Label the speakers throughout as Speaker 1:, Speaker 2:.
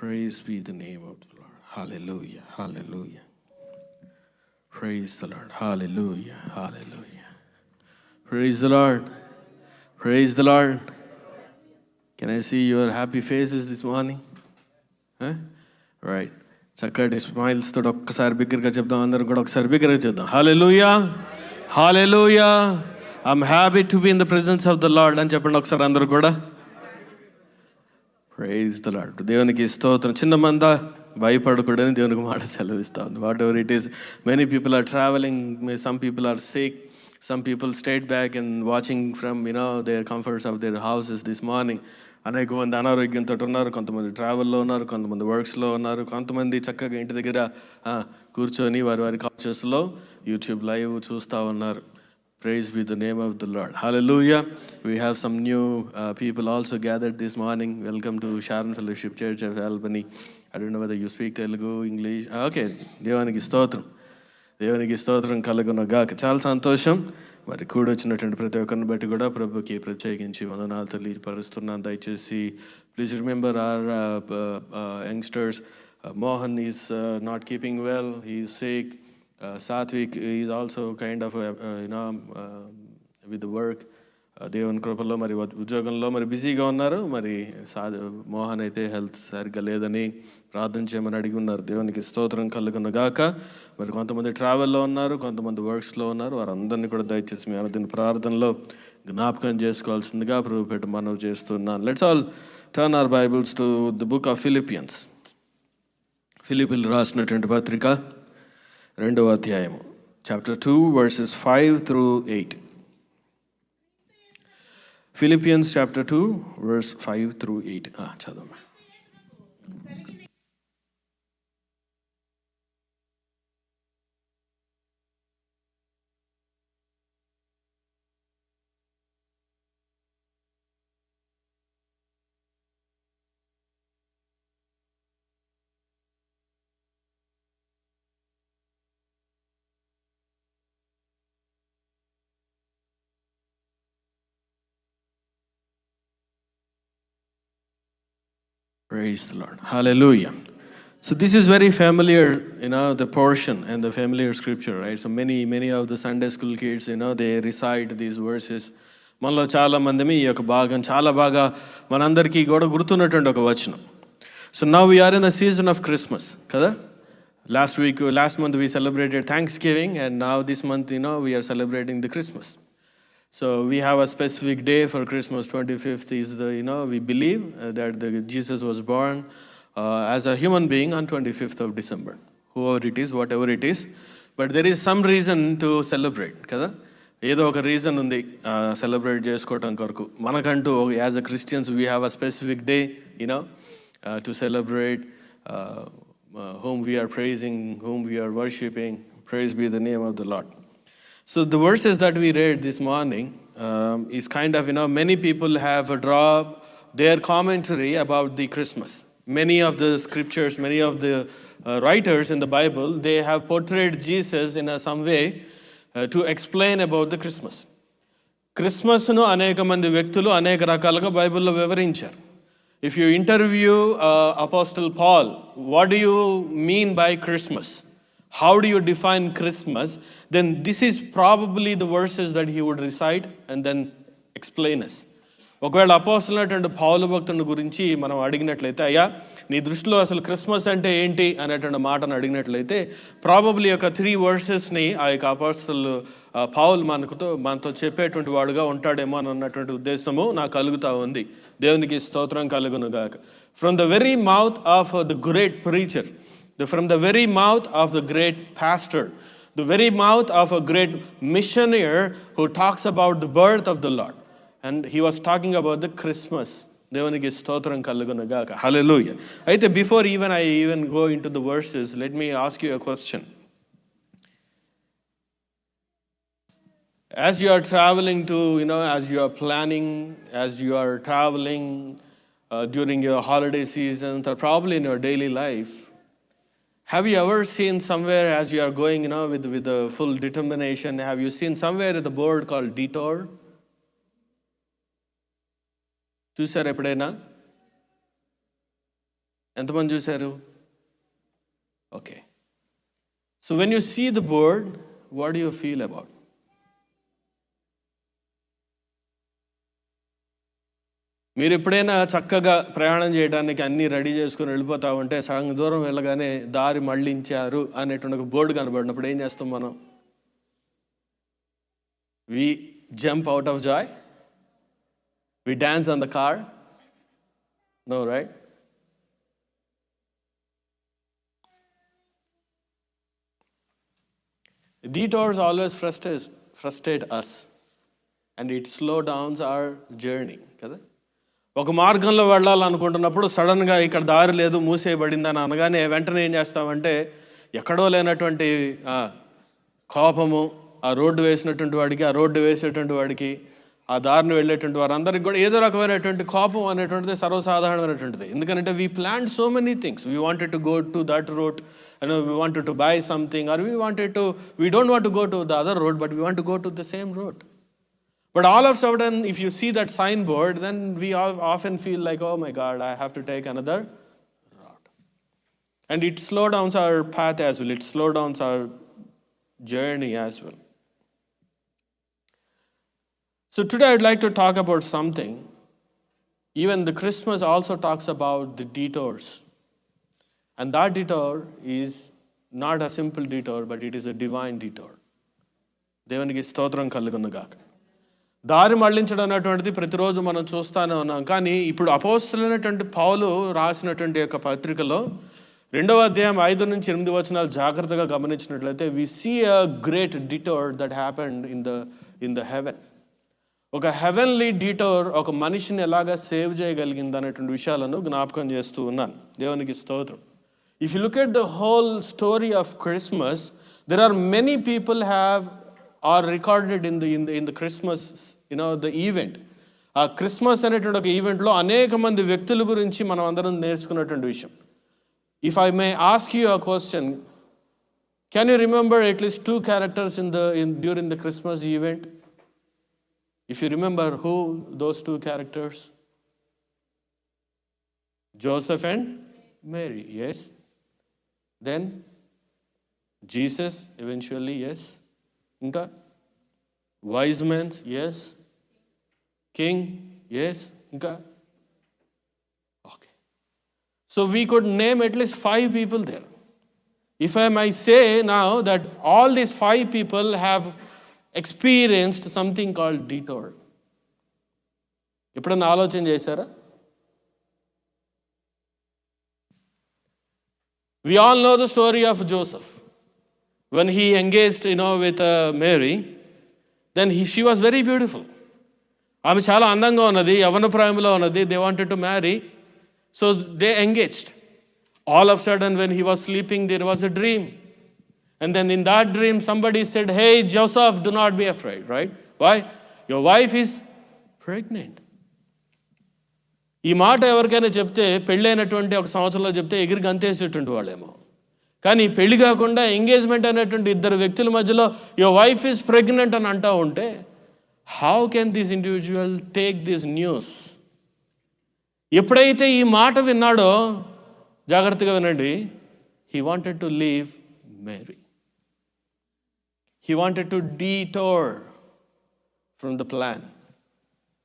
Speaker 1: Praise be the name of the Lord. Hallelujah. Hallelujah. Praise the Lord. Hallelujah. Hallelujah. Praise the Lord. Praise the Lord. Can I see your happy faces this morning? Huh? Right. చక్కటి smiles తోటి ఒక్కసారి బిగ్గరగా చెప్దాం. అందరం కూడా ఒకసారి బిగ్గరగా చెప్దాం. Hallelujah. Hallelujah. I'm happy to be in the presence of the lord అని చెప్పండి ఒకసారి అందరూ కూడా. Praise the lord. దేవునికి స్తోత్రం. చిన్న మంద భయపడకూడదని దేవునికి మాట సెలవిస్తా ఉంది. Whatever it is, many people are travelling, some people are sick, some people stayed back and watching from their comforts of their houses this morning. అనేక మంది అనారోగ్యంతో ఉన్నారు, కొంతమంది ట్రావెల్లో ఉన్నారు, కొంతమంది వర్క్స్లో ఉన్నారు, కొంతమంది చక్కగా ఇంటి దగ్గర కూర్చొని వారి వారి కాన్షియస్లో యూట్యూబ్ లైవ్ చూస్తూ ఉన్నారు. Praise be the name of the Lord. Hallelujah. We have some new people also gathered this morning. Welcome to Sharon Fellowship Church of Albany. I don't know whether you speak Telugu, English. Okay. దేవునికి స్తోత్రం. దేవునికి స్తోత్రం కలుగును గాక. చాలా సంతోషం. మరి కూడొచ్చినటువంటి ప్రతి ఒక్కరిని బట్టి కూడా ప్రభుకి ప్రత్యేకించి వందనాలు తెలియపరుస్తున్నాను. దయచేసి please remember hour youngsters. Mohan is not keeping well. He is sick. Satvik is also kind of with the work. దేవుని కృపలో మరి ఉద్యోగంలో మరి బిజీగా ఉన్నారు. మరి మోహన్ అయితే హెల్త్ సరిగ్గా లేదని ప్రార్థన చేయమని అడిగి ఉన్నారు. దేవునికి స్తోత్రం కలుగును గాక. మరి కొంతమంది ట్రావెల్లో ఉన్నారు, కొంతమంది వర్క్స్లో ఉన్నారు. వారందరినీ కూడా దయచేసి మీ అనుదిన ప్రార్థనలో జ్ఞాపకం చేసుకోవాల్సిందిగా ప్రభు పెట్టి మనవి చేస్తున్నాను. Let's all turn our Bibles to the book of Philippians. ఫిలిపిలు రాసినటువంటి పత్రిక 2వ అధ్యాయము, chapter 2 verses 5 through 8. Philippians chapter 2 verse 5 through 8. చదవమ్మా. Praise the Lord. Hallelujah. So this is very familiar, the portion and the familiar scripture, right? So many of the Sunday school kids, they recite these verses. మనలో చాలా మందిమి ఈ యొక్క భాగం చాలా బాగా మనందరికీ కూడా గుర్తున్నటువంటి ఒక వచనం. So now we are in the season of Christmas, కదా? Last month we celebrated Thanksgiving, and now this month, we are celebrating the Christmas. So we have a specific day for Christmas. 25th is we believe that Jesus was born as a human being on 25th of December. Whoever it is, whatever it is. But there is some reason to celebrate, kada? ఏదో ఒక reason ఉంది celebrate చేసుకోవటం కొరకు. మనకంటూ as a Christians we have a specific day to celebrate whom we are praising, whom we are worshiping. Praise be the name of the Lord. So the verses that we read this morning is kind of, many people have drawn their commentary about the Christmas. Many of the scriptures, many of the writers in the Bible, they have portrayed Jesus in some way to explain about the Christmas. క్రిస్మస్ను అనేక మంది వ్యక్తులు అనేక రకాలుగా బైబిల్లో వివరించారు. If you interview Apostle Paul, what do you mean by Christmas? How do you define Christmas? Then this is probably the verses that he would recite and then explain us. ఒకవేళ అపోస్తలుడు అనేటువంటి పౌలు భక్తుని గురించి మనం అడిగినట్లయితే, అయ్యా నీ దృష్టిలో అసలు క్రిస్మస్ అంటే ఏంటి అనేటువంటి మాటను అడిగినట్లయితే ప్రాబబ్లీ ఒక 3 వర్సెస్ని ఆ యొక్క అపోస్తలు పౌలు మనతో చెప్పేటువంటి వాడుగా ఉంటాడేమో అని అన్నటువంటి ఉద్దేశము నాకు కలుగుతూ ఉంది. దేవునికి స్తోత్రం కలుగును గాక. From the very mouth of the great preacher, from the very mouth of the great pastor, the very mouth of a great missionary who talks about the birth of the Lord. And he was talking about the Christmas. దేవునికి స్తోత్రం కలుగును గాక. Hallelujah. అయితే before I go into the verses, let me ask you a question. As you are traveling to, as you are planning, as you are traveling during your holiday seasons, or probably in your daily life, have you ever seen somewhere as you are going, with a full determination, have you seen somewhere the board called detour? చూసారు ఎప్పుడైనా? ఎంతమంది చూశారు? Okay. So when you see the bird, what do you feel about? మీరు ఎప్పుడైనా చక్కగా ప్రయాణం చేయడానికి అన్నీ రెడీ చేసుకుని వెళ్ళిపోతా ఉంటే సగం దూరం వెళ్ళగానే దారి మళ్ళించారు అనేటువంటి ఒక బోర్డు కనబడినప్పుడు ఏం చేస్తాం మనం? We jump out of joy, we dance on the car. No, right? Detours always frustrate us and it slow downs our journey, కదా? ఒక మార్గంలో వెళ్ళాలనుకుంటున్నప్పుడు సడన్గా ఇక్కడ దారి లేదు, మూసేయబడిందని అనగానే వెంటనే ఏం చేస్తామంటే ఎక్కడో లేనటువంటి కోపము ఆ రోడ్డు వేసినటువంటి వాడికి, ఆ రోడ్డు వేసేటువంటి వాడికి, ఆ దారిని వెళ్ళేటువంటి వారందరికీ కూడా ఏదో రకమైనటువంటి కోపం అనేటువంటిది సర్వసాధారణమైనటువంటిది. ఎందుకంటే we plan so many things. We wanted to go to that road, we wanted to buy something, or we don't want to go to the other road, but we want to go to the same road. But all of a sudden, if you see that signboard, then we often feel like, oh my God, I have to take another road. And it slows down our path as well. It slows down our journey as well. So today I'd like to talk about something. Even the Christmas also talks about the detours. And that detour is not a simple detour, but it is a divine detour. దేవునికి స్తోత్రం కలుగునుగాక. దారి మళ్లించడం అనేటువంటిది ప్రతిరోజు మనం చూస్తూనే ఉన్నాం. కానీ ఇప్పుడు అపోస్తలుడైనటువంటి పౌలు రాసినటువంటి యొక్క పత్రికలో 2వ అధ్యాయం 5-8 వచనాలు జాగ్రత్తగా గమనించినట్లయితే we see a great detour that happened in the heaven. ఒక హెవెన్లీ డిటోర్ ఒక మనిషిని ఎలాగా సేవ్ చేయగలిగింది అనేటువంటి విషయాలను జ్ఞాపకం చేస్తూ ఉన్నాను. దేవునికి స్తోత్రం. If you look at the whole story of Christmas, there are many people are recorded in the Christmas, the event. ఆ క్రిస్మస్ అనేటువంటి ఒక ఈవెంట్లో అనేక మంది వ్యక్తుల గురించి మనం అందరం నేర్చుకున్నటువంటి విషయం. If I may ask you a question, can you remember at least 2 characters during the Christmas event? If you remember, who those 2 characters? Joseph and Mary, yes. Then Jesus eventually, yes. Inka wise men, yes. King, yes. Inka okay. So we could name at least 5 people there. If I might say now that all these 5 people have experienced something called detour. ఎప్పుడన్నా ఆలోచన చేశారా? We all know the story of Joseph. When he engaged, with Mary, then she was very beautiful. ఆమె చాలా అందంగా ఉన్నది, యవ్వన ప్రాయంలో ఉన్నది. They wanted to marry, so they engaged. All of a sudden, when he was sleeping, there was a dream. And then in that dream, somebody said, hey, Joseph, do not be afraid, right? Why? Your wife is pregnant. ఈ మాట ఎవరికైనా చెప్తే, పెళ్ళైనటువంటి 1 సంవత్సరంలో చెప్తే ఎగిరి గంతేసేటువంటి వాళ్ళేమో. కానీ పెళ్లి కాకుండా ఎంగేజ్మెంట్ అనేటువంటి 2 వ్యక్తుల మధ్యలో యువర్ వైఫ్ ఈజ్ ప్రెగ్నెంట్ అని అంటూ ఉంటే, how can this individual take this news? ఎప్పుడైతే ఈ మాట విన్నాడో, జాగ్రత్తగా వినండి, he wanted to leave Mary. He wanted to detour from the plan.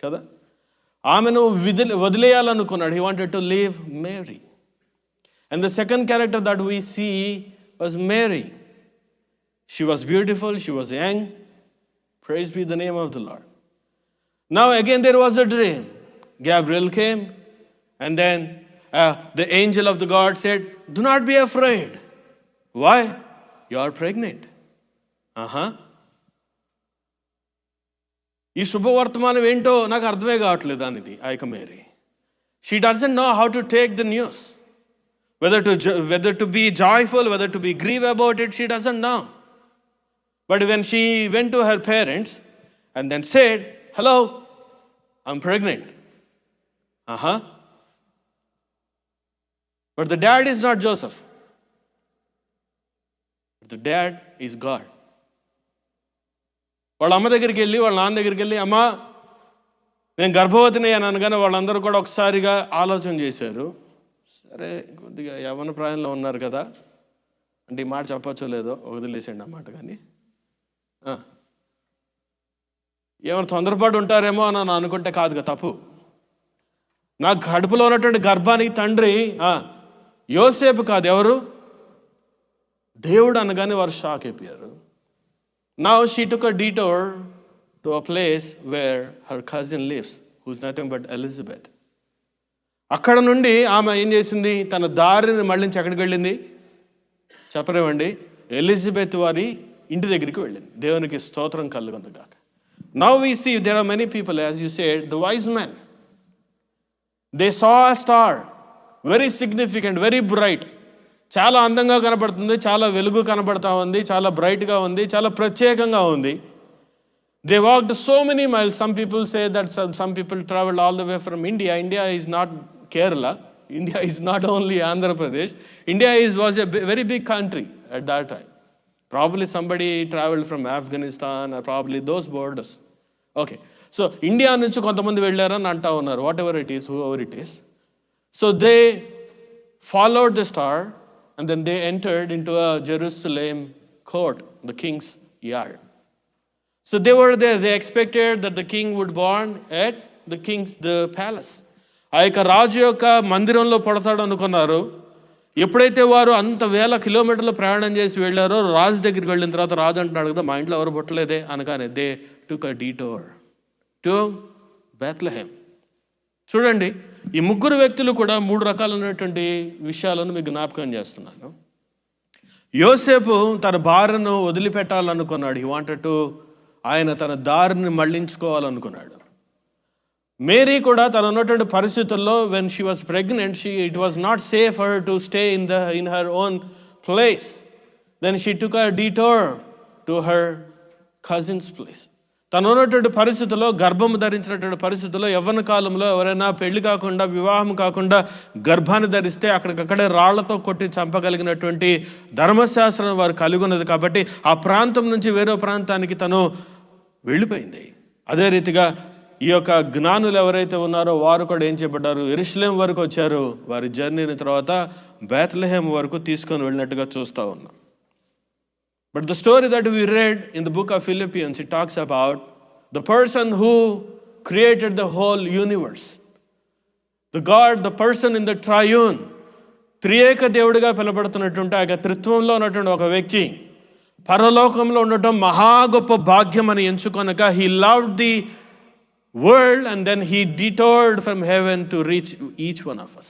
Speaker 1: కదా? ఆమెను వదిలేయాలనుకున్నాడు. He wanted to leave Mary. And the second character that we see was Mary. She was beautiful, she was young. Praise be the name of the Lord. Now again there was a dream. Gabriel came, and then the angel of the God said, do not be afraid. Why? You are pregnant. ఈ శుభవర్తమానం ఏంటో నాకు అర్థమే కావట్లేదు అనేది ఐక Mary. She doesn't know how to take the news, whether to be joyful, whether to be grieve about it, she doesn't know. But when she went to her parents and then said, hello, I'm pregnant. But the dad is not Joseph. The dad is God. వాళ్ళ అమ్మ దగ్గరికి వెళ్ళి, వాళ్ళ నాన్న దగ్గరికి వెళ్ళి, అమ్మ నేను గర్భవతిని అని అనగానే వాళ్ళందరూ కూడా ఒకసారిగా ఆలోచన చేశారు. అరే కొద్దిగా యవ్వన ప్రాయంలో ఉన్నారు కదా అంటే ఈ మాట చెప్పచ్చో లేదో వదిలేసండి అన్నమాట. కానీ ఏమైనా తొందరపాటు ఉంటారేమో అని అనుకుంటే కాదుగా తప్పు. నాకు కడుపులో ఉన్నటువంటి గర్భానికి తండ్రి యోసేపు కాదు, ఎవరు? దేవుడు అనగానే వారు షాక్ అయిపోయారు. Now she took a detour to a place where her cousin lives, whose nothing but Elizabeth. అక్కడ నుండి ఆమె ఏం చేసింది? తన దారిని మళ్ళించి ఎక్కడికి వెళ్ళింది చెప్పరేమండి? ఎలిజబెత్ వారి ఇంటి దగ్గరికి వెళ్ళింది. దేవునికి స్తోత్రం కలుగును గాక. Now we see there are many people, as you said, the wise men, they saw a star, very significant, very bright. చాలా అందంగా కనబడుతుంది, చాలా వెలుగు కనబడతా ఉంది, చాలా బ్రైట్గా ఉంది, చాలా ప్రత్యేకంగా ఉంది. They walked so many miles. Some people say that some people traveled all the way from India. India is not Kerala. India is not only Andhra Pradesh. India was a very big country at that time. Probably somebody traveled from Afghanistan or probably those borders. Okay. So India నుంచి కొంతమంది వెళ్ళారని అంటా ఉన్నారు. Whatever it is, whoever it is. So they followed the star and then they entered into a Jerusalem court, the king's yard. So they were there. They expected that the king would born at the palace. ఆ యొక్క రాజు యొక్క మందిరంలో పడతాడు అనుకున్నారు. ఎప్పుడైతే వారు అంత వేల కిలోమీటర్లు ప్రయాణం చేసి వెళ్ళారో, రాజు దగ్గరికి వెళ్ళిన తర్వాత రాజు అంటున్నాడు కదా, మా ఇంట్లో ఎవరు పుట్టలేదే అనగానే they took a detour to Bethlehem. చూడండి, ఈ ముగ్గురు వ్యక్తులు కూడా 3 రకాలైనటువంటి విషయాలను మీకు జ్ఞాపకం చేస్తున్నాను. యోసేపు తన భార్యను వదిలిపెట్టాలనుకున్నాడు. హీ వాంటెడ్ టు, ఆయన తన దారిని మళ్లించుకోవాలనుకున్నాడు. మేరీ కూడా తను ఉన్నటువంటి పరిస్థితుల్లో, when she was pregnant, it was not safe for to stay in her own place. Then she took a detour to her cousin's place. తను ఉన్నటువంటి పరిస్థితుల్లో, గర్భము ధరించినటువంటి పరిస్థితుల్లో, యవ్వన కాలంలో ఎవరైనా పెళ్లి కాకుండా, వివాహం కాకుండా గర్భాన్ని ధరిస్తే అక్కడికక్కడే రాళ్లతో కొట్టి చంపగలిగినటువంటి ధర్మశాస్త్రం వారు కలిగి ఉన్నది. కాబట్టి ఆ ప్రాంతం నుంచి వేరే ప్రాంతానికి తను వెళ్ళిపోయింది. అదే రీతిగా ఈ యొక్క జ్ఞానులు ఎవరైతే ఉన్నారో వారు కూడా ఏం చేయబడ్డారు? యెరూషలేం వరకు వచ్చారు. వారి జర్నీని తర్వాత బెత్లెహేమ్ వరకు తీసుకొని వెళ్ళినట్టుగా చూస్తూ ఉన్నాం. But the story that we read in the book of Philippians, it talks about the person who created the whole universe. The God, the person in the triune, త్రియేక దేవుడిగా పిలబడుతున్నటువంటి ఆ త్రిత్వంలో ఉన్నటువంటి ఒక వ్యక్తి పరలోకంలో ఉండటం మహా గొప్ప భాగ్యం అని ఎంచుకొనక, he loved the world and then he detoured from heaven to reach each one of us.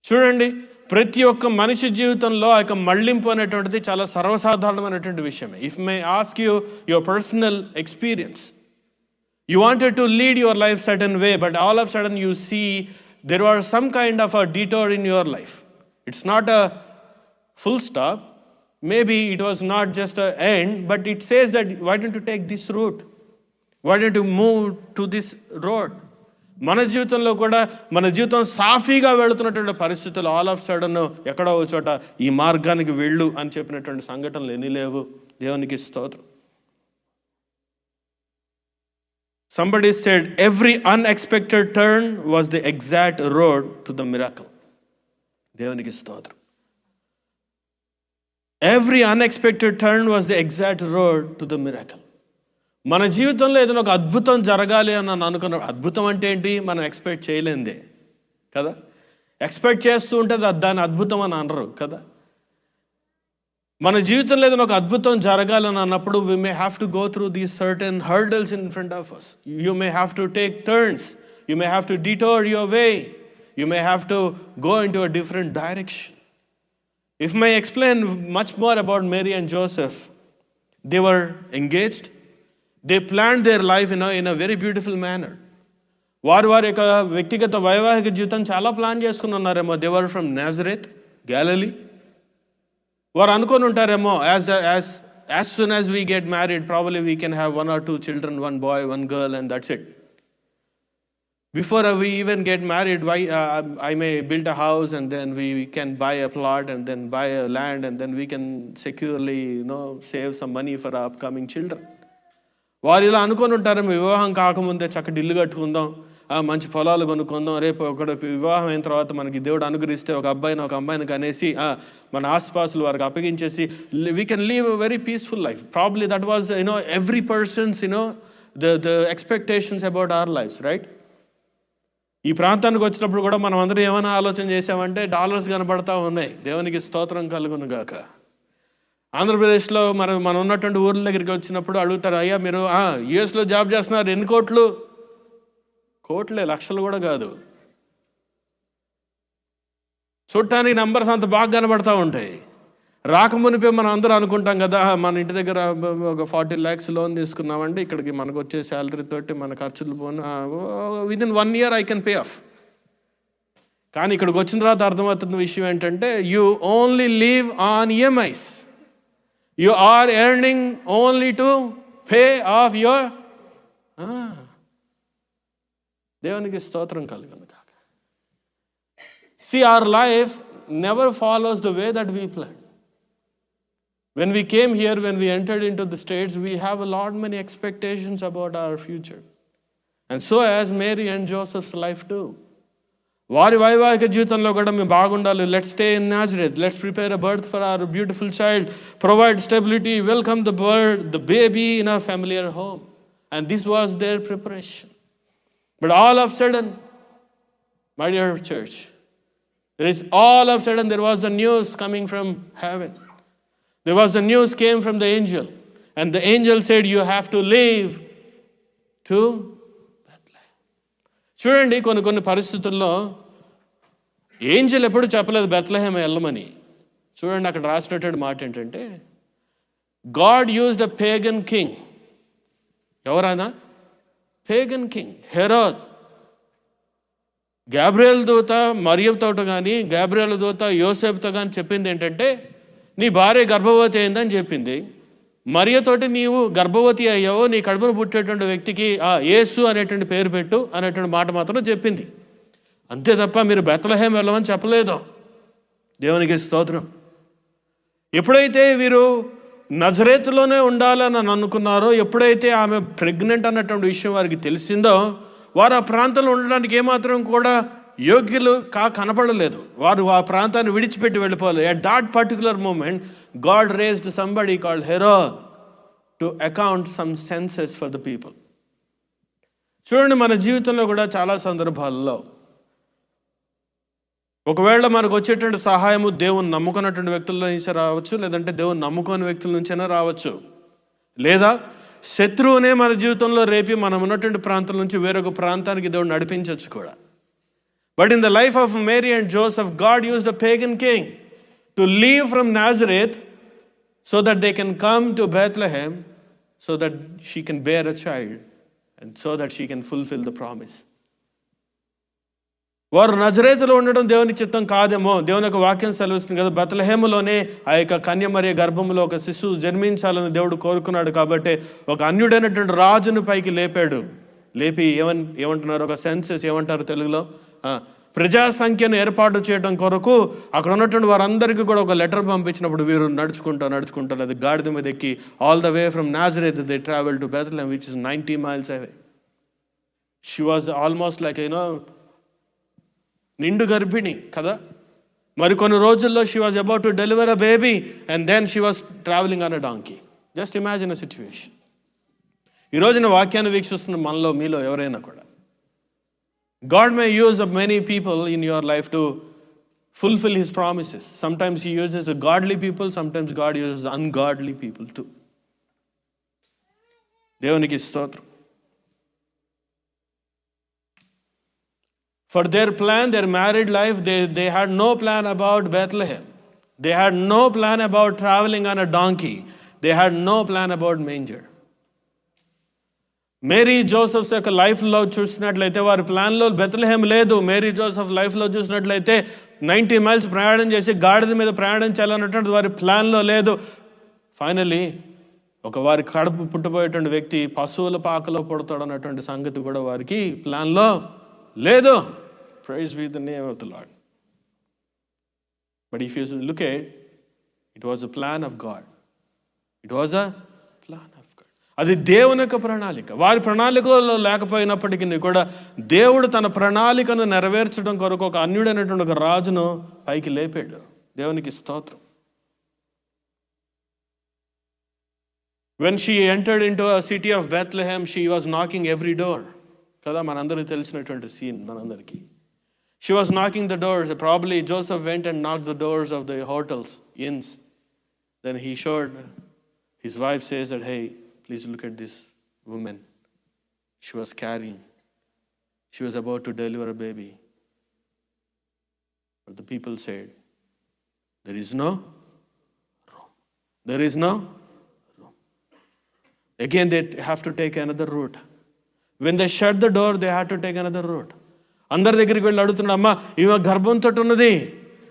Speaker 1: చూడండి, ప్రతి ఒక్క మనిషి జీవితంలో ఆ యొక్క మళ్లింపు అనేటువంటిది చాలా సర్వసాధారణమైనటువంటి విషయమే. If may ask you your personal experience, you wanted to lead your life certain way, but all of sudden you see there are some kind of a detour in your life. It's not a full stop, maybe it was not just an end, but it says that why don't you take this route, why don't you move to this road. మన జీవితంలో కూడా మన జీవితం సాఫీగా వెళుతున్నటువంటి పరిస్థితులు all of sudden ఎక్కడో చోట ఈ మార్గానికి వెళ్ళు అని చెప్పినటువంటి సంఘటనలు ఎన్ని లేవు. దేవునికి స్తోత్రం. Somebody said every unexpected turn was the exact road to the miracle. దేవునికి స్తోత్రం. Every unexpected turn was the exact road to the miracle. మన జీవితంలో ఏదైనా ఒక అద్భుతం జరగాలి అని అనుకున్న, అద్భుతం అంటే ఏంటి? మనం ఎక్స్పెక్ట్ చేయలేందే కదా. ఎక్స్పెక్ట్ చేస్తూ ఉంటే దాన్ని అద్భుతం అని అనరు కదా. మన జీవితంలో ఏదైనా ఒక అద్భుతం జరగాలని అన్నప్పుడు we may have to go through these certain hurdles in front of us. You may have to take turns. You may have to detour your way. You may have to go into a different direction. If I explain much more about Mary and Joseph, they were engaged. They planned their life in a very beautiful manner. వారి యొక్క వ్యక్తిగత వైవాహిక జీవితం చాలా plan చేసుకుని ఉన్నారేమో. They were from Nazareth, Galilee. వారు అనుకొని ఉంటారేమో, as soon as we get married, probably we can have 1 or 2 children, 1 boy, 1 girl, and that's it. Before we even get married, I may build a house and then we can buy a plot and then buy a land and then we can securely, save some money for our upcoming children. వారు ఇలా అనుకొని ఉంటారు, వివాహం కాకముందే చక్కటి ఇల్లు కట్టుకుందాం, మంచి పొలాలు కొనుక్కుందాం, రేపు ఒక వివాహం అయిన తర్వాత మనకి దేవుడు అనుగ్రహిస్తే ఒక అమ్మాయిని కనేసి మన ఆస్పాసులు వారికి అప్పగించేసి we can leave a very peaceful life. Probably that was every persons the expectations about our lives, right? ఈ ప్రాంతానికి వచ్చినప్పుడు కూడా మనం అందరూ ఏమైనా ఆలోచన చేసామంటే డాలర్స్ కనబడతా ఉన్నాయి. దేవునికి స్తోత్రం కలుగును గాక. ఆంధ్రప్రదేశ్లో మనం ఉన్నటువంటి ఊర్ల దగ్గరికి వచ్చినప్పుడు అడుగుతారు, అయ్యా మీరు యుఎస్లో జాబ్ చేస్తున్నారు, ఎన్ని కోట్లు? కోట్లే, లక్షలు కూడా కాదు. చూడటానికి నంబర్స్ అంత బాగా కనబడతా ఉంటాయి. రాకమునిపే మనం అందరూ అనుకుంటాం కదా, మన ఇంటి దగ్గర ఒక 40 lakhs లోన్ తీసుకున్నామండి, ఇక్కడికి మనకు వచ్చే శాలరీ తోటి మన ఖర్చులు పోను, within 1 year I can pay off. కానీ ఇక్కడికి వచ్చిన తర్వాత అర్థమవుతున్న విషయం ఏంటంటే, you only live on EMIs. You are earning only to pay off your. దేవునికి స్తోత్రం కలుగును కాక. See, our life never follows the way that we plan. When we came here, when we entered into the States, we have a lot many expectations about our future. And so as Mary and Joseph's life too. వారి వైవాహిక జీవితంలో కూడా మేము బాగుండాలి. Let's stay in Nazareth, let's prepare a birth for our beautiful child, provide stability, welcome the baby in our familiar home. And this was their preparation. But all of a sudden, my dear church, all of a sudden there was a news coming from heaven. There was a news came from the angel. And the angel said, you have to leave to Bethlehem. చూడండి, కొన్ని పరిస్థితుల్లో Angel ఎప్పుడు చెప్పలేదు Bethlehem వెళ్ళమని. చూడండి, అక్కడ రాసినటువంటి మాట ఏంటంటే, గాడ్ యూజ్డ్ అ పేగన్ కింగ్. ఎవరైనా పేగన్ కింగ్ హెరోద్. గాబ్రియల్ దూత మరియంతో కానీ, గాబ్రియల్ దూత యోసేపుతో కానీ చెప్పింది ఏంటంటే, నీ భార్య గర్భవతి అయిందని చెప్పింది. మరియతోటి నీవు గర్భవతి అయ్యావో, నీ కడుపును పుట్టేటువంటి వ్యక్తికి యేసు అనేటువంటి పేరు పెట్టు అనేటువంటి మాట మాత్రం చెప్పింది. అంతే తప్ప మీరు బెత్లెహేమ్ వెళ్ళమని చెప్పలేదు. దేవునికి స్తోత్రం. ఎప్పుడైతే వీరు నజరేతులోనే ఉండాలని అనుకున్నారో, ఎప్పుడైతే ఆమె ప్రెగ్నెంట్ అన్నటువంటి విషయం వారికి తెలిసిందో, వారు ఆ ప్రాంతంలో ఉండడానికి ఏమాత్రం కూడా యోగ్యులు కనపడలేదు. వారు ఆ ప్రాంతాన్ని విడిచిపెట్టి వెళ్ళిపోవాలి. At that particular moment God raised somebody called Herod to account some senses for the people. చూడండి, మన జీవితంలో కూడా చాలా సందర్భాల్లో ఒకవేళ మనకు వచ్చేటువంటి సహాయము దేవుని నమ్ముకున్నటువంటి వ్యక్తుల నుంచి రావచ్చు, లేదంటే దేవుని నమ్ముకోని వ్యక్తుల నుంచైనా రావచ్చు, లేదా శత్రువునే మన జీవితంలో రేపి మనం ఉన్నటువంటి ప్రాంతం నుంచి వేరొక ప్రాంతానికి దేవుడు నడిపించవచ్చు కూడా. But in the life of Mary and Joseph, God used a pagan king to leave from Nazareth so that they can come to Bethlehem, so that she can bear a child and so that she can fulfill the promise. వారు నజరేతులో ఉండడం దేవుని చిత్తం కాదేమో. దేవుని యొక్క వాక్యం సెలవిస్తుంది కదా, బెత్లెహేములోనే ఆ యొక్క కన్య మరియ గర్భంలో ఒక శిశువు జన్మించాలని దేవుడు కోరుకున్నాడు. కాబట్టి ఒక అన్యుడైనటువంటి రాజును పైకి లేపి ఏమంటున్నారు, ఒక సెన్సెస్ ఏమంటారు తెలుగులో, ప్రజా సంఖ్యను ఏర్పాటు చేయడం కొరకు అక్కడ ఉన్నటువంటి వారందరికీ కూడా ఒక లెటర్ పంపించినప్పుడు వీరు నడుచుకుంటూ అది గాడిద మీద ఎక్కి all the way from Nazareth they travel to Bethlehem which is 90 miles away. She was almost like నిండు గర్భిణి కదా. మరికొన్ని రోజుల్లో she was about to deliver a baby and then she was travelling on a donkey. Just imagine a situation. ఈ రోజున వాక్యాన్ని వీక్షిస్తున్న మనలో మీలో ఎవరైనా కూడా, God may use many people in your life to fulfill His promises. Sometimes He uses godly people, sometimes God uses ungodly people too. దేవునికి స్తోత్రం. For their plan, their married life, they had no plan about Bethlehem. They had no plan about traveling on a donkey. They had no plan about manger. Mary Joseph's యొక్క లైఫ్లో చూసినట్లయితే వారి ప్లాన్లో Bethlehem లేదు. Mary Joseph లైఫ్లో చూసినట్లయితే 90 miles ప్రయాణం చేసి గాడిద మీద ప్రయాణం చేయాలన్నటువంటి వారి ప్లాన్లో లేదు. ఫైనలీ వారి కడుపు పుట్టబోయేటువంటి వ్యక్తి పశువుల పాకలో పుడతాడు అన్నటువంటి సంగతి కూడా వారికి ప్లాన్లో లేదు. Praise be the name of the Lord. But if you look at, it was a plan of God. It was a plan of God. అది దేవుని యొక్క ప్రణాళిక. వారి ప్రణాళికలో లేకపోయినప్పటికీ కూడా దేవుడు తన ప్రణాళికను నెరవేర్చడం కొరకు ఒక అన్యుడైనటువంటి ఒక రాజును పైకి లేపాడు. దేవునికి స్తోత్రం. When she entered into a city of Bethlehem, she was knocking every door. కదా, మనందరికీ తెలిసినటువంటి సీన్ మనందరికీ. She was knocking the doors. Probably Joseph went and knocked the doors of the hotels, inns. Then he showed, his wife says that, hey, please look at this woman. She was carrying. She was about to deliver a baby. But the people said, there is no room. There is no room. Again, they have to take another route. When they shut the door, they had to take another route. అందరి దగ్గరికి వెళ్ళి అడుగుతున్నాడు, అమ్మ ఈమె గర్భంతో ఉన్నది,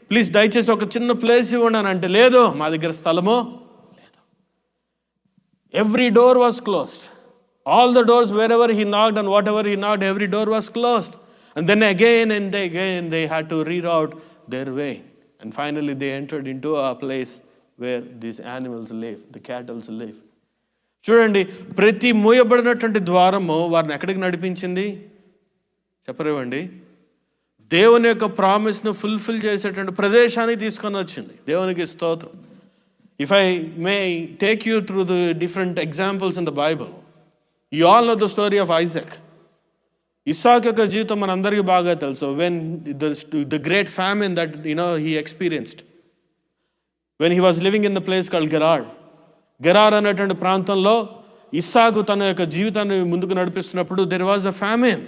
Speaker 1: please దయచేసి ఒక చిన్న ప్లేస్ ఇవ్వండి అని అంటే, లేదు మా దగ్గర స్థలము లేదు. Every door was closed. All the doors wherever he knocked and whatever he knocked, every door was closed. And then again they had to reroute their way. And finally they entered into a place where these animals live, the cattles live. చూడండి, ప్రతి మూయబడినటువంటి ద్వారము వారిని ఎక్కడికి నడిపించింది చెప్పరేవండి? దేవుని యొక్క ప్రామిస్ను fulfil చేసేటువంటి ప్రదేశానికి తీసుకొని వచ్చింది. దేవునికి స్తోత్రం. If I may take you through the different examples in the Bible, you all know the story of Isaac. ఇస్సాకు యొక్క జీవితం మనందరికీ బాగా తెలుసు. When the great famine that he experienced when he was living in the place called Gerar అనేటువంటి ప్రాంతంలో ఇస్సాకు తన యొక్క జీవితాన్ని ముందుకు నడిపిస్తున్నప్పుడు దెర్ వాజ్ అ ఫ్యామిన్.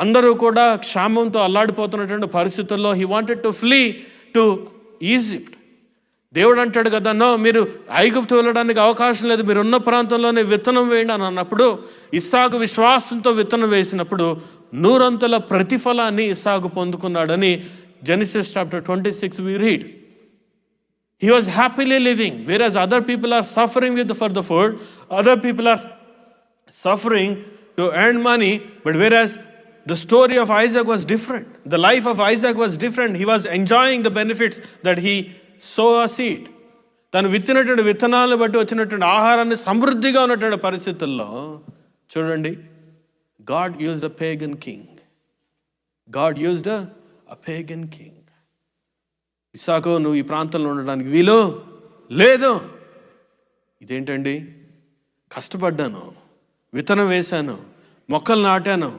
Speaker 1: అందరూ కూడా క్షామంతో అల్లాడిపోతున్నటువంటి పరిస్థితుల్లో he wanted to flee to Egypt. దేవుడు అంటాడు కదా, నో మీరు ఐగుప్తు వెళ్ళడానికి అవకాశం లేదు, మీరు ఉన్న ప్రాంతంలోనే విత్తనం వేయండి అని అన్నప్పుడు ఇస్సాకు విశ్వాసంతో విత్తనం వేసినప్పుడు 100 ప్రతిఫలాన్ని ఇస్సాకు పొందుకున్నాడని Genesis chapter 26 we read. He was happily living, whereas other people are suffering for the food, other people are suffering to earn money, but whereas the story of Isaac was different. The life of Isaac was different. He was enjoying the benefits that he sow a seed. తను విత్తినటువంటి విత్తనాలను బట్టి వచ్చినటువంటి ఆహారాన్ని సమృద్ధిగా ఉన్నటువంటి పరిస్థితుల్లో చూడండి, God used a pagan king. God used a pagan king. ఇస్సాకు, నువ్వు ఈ ప్రాంతంలో ఉండడానికి వీలు లేదు. ఇదేంటండి, కష్టపడ్డాను, విత్తనం వేశాను, మొక్కలు నాటాను,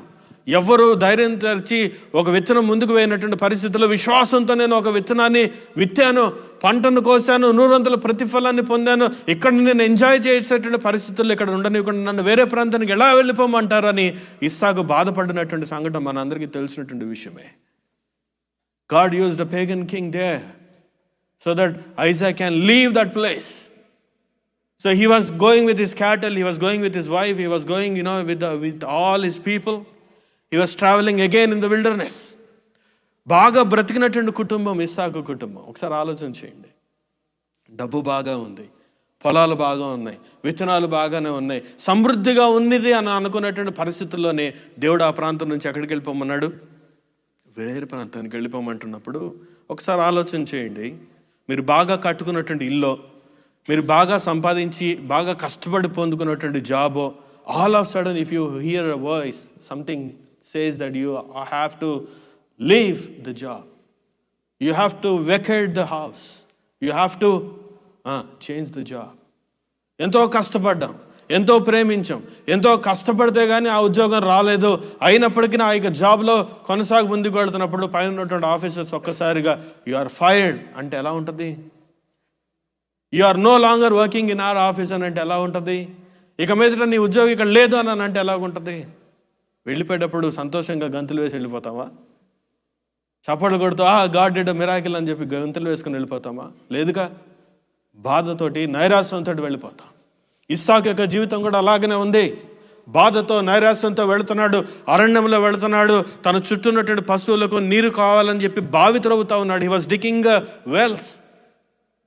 Speaker 1: ఎవ్వరూ ధైర్యం తెరిచి ఒక విత్తనం ముందుకు వేయనటువంటి పరిస్థితుల్లో విశ్వాసంతో నేను ఒక విత్తనాన్ని విత్తాను, పంటను కోసాను, 100 ప్రతిఫలాన్ని పొందాను. ఇక్కడ నేను ఎంజాయ్ చేసేటువంటి పరిస్థితుల్లో ఇక్కడ ఉండనివ్వకుండా నన్ను వేరే ప్రాంతానికి ఎలా వెళ్ళిపోమంటారని ఇస్సాకు బాధపడినటువంటి సంఘటన మనందరికీ తెలిసినటువంటి విషయమే. God used a pagan king there so that Isaac can leave that place. So he was going with his cattle, he was going with his wife, he was going, with all his people. He was traveling again in the wilderness. బాగా బ్రతికినటువంటి కుటుంబం ఇస్సాకు కుటుంబం. ఒకసారి ఆలోచన చేయండి. డబ్బు బాగా ఉంది, పొలాలు బాగా ఉన్నాయి, విత్తనాలు బాగానే ఉన్నాయి, సమృద్ధిగా ఉన్నది అని అనుకున్నటువంటి పరిస్థితుల్లోనే దేవుడు ఆ ప్రాంతం నుంచి ఎక్కడికి వెళ్ళిపోమన్నాడు? వేరే ప్రాంతానికి వెళ్ళిపోమంటున్నప్పుడు ఒకసారి ఆలోచన చేయండి. మీరు బాగా కట్టుకున్నటువంటి ఇల్లు, మీరు బాగా సంపాదించి బాగా కష్టపడి పొందుకున్నటువంటి జాబో, all of sudden if you hear a voice, something says that you have to leave the job, you have to vacate the house, you have to change the job. ఎంతో కష్టపడ్డాం, ఎంతో ప్రేమించాం, ఎంతో కష్టపడితే కానీ ఆ ఉద్యోగం రాలేదు, అయినప్పటికీ నా యొక్క జాబ్లో కొనసాగి ముందుకు వెళుతున్నప్పుడు పైన ఉన్నటువంటి ఆఫీసర్స్ ఒక్కసారిగా యు ఆర్ ఫైర్డ్ అంటే ఎలా ఉంటుంది? You are no longer working in our office అని అంటే ఎలా ఉంటుంది? ఇక మీదట నీ ఉద్యోగం ఇక్కడ లేదు అని అంటే ఎలా ఉంటుంది? వెళ్ళిపోయేటప్పుడు సంతోషంగా గంతులు వేసి వెళ్ళిపోతామా? చప్పట్లు కొడుతూ గాడ్ డిడ్ ఎ మిరాకిల్ అని చెప్పి గంతులు వేసుకుని వెళ్ళిపోతామా? లేదుగా, బాధతోటి నైరాశ్యంతో వెళ్ళిపోతాం. ఇస్సాకు యొక్క జీవితం కూడా అలాగనే ఉంది. బాధతో నైరాశ్యంతో వెళుతున్నాడు, అరణ్యంలో వెళుతున్నాడు, తన చుట్టూ ఉన్నటువంటి పశువులకు నీరు కావాలని చెప్పి బావి త్రవ్వుతా ఉన్నాడు. He was digging wells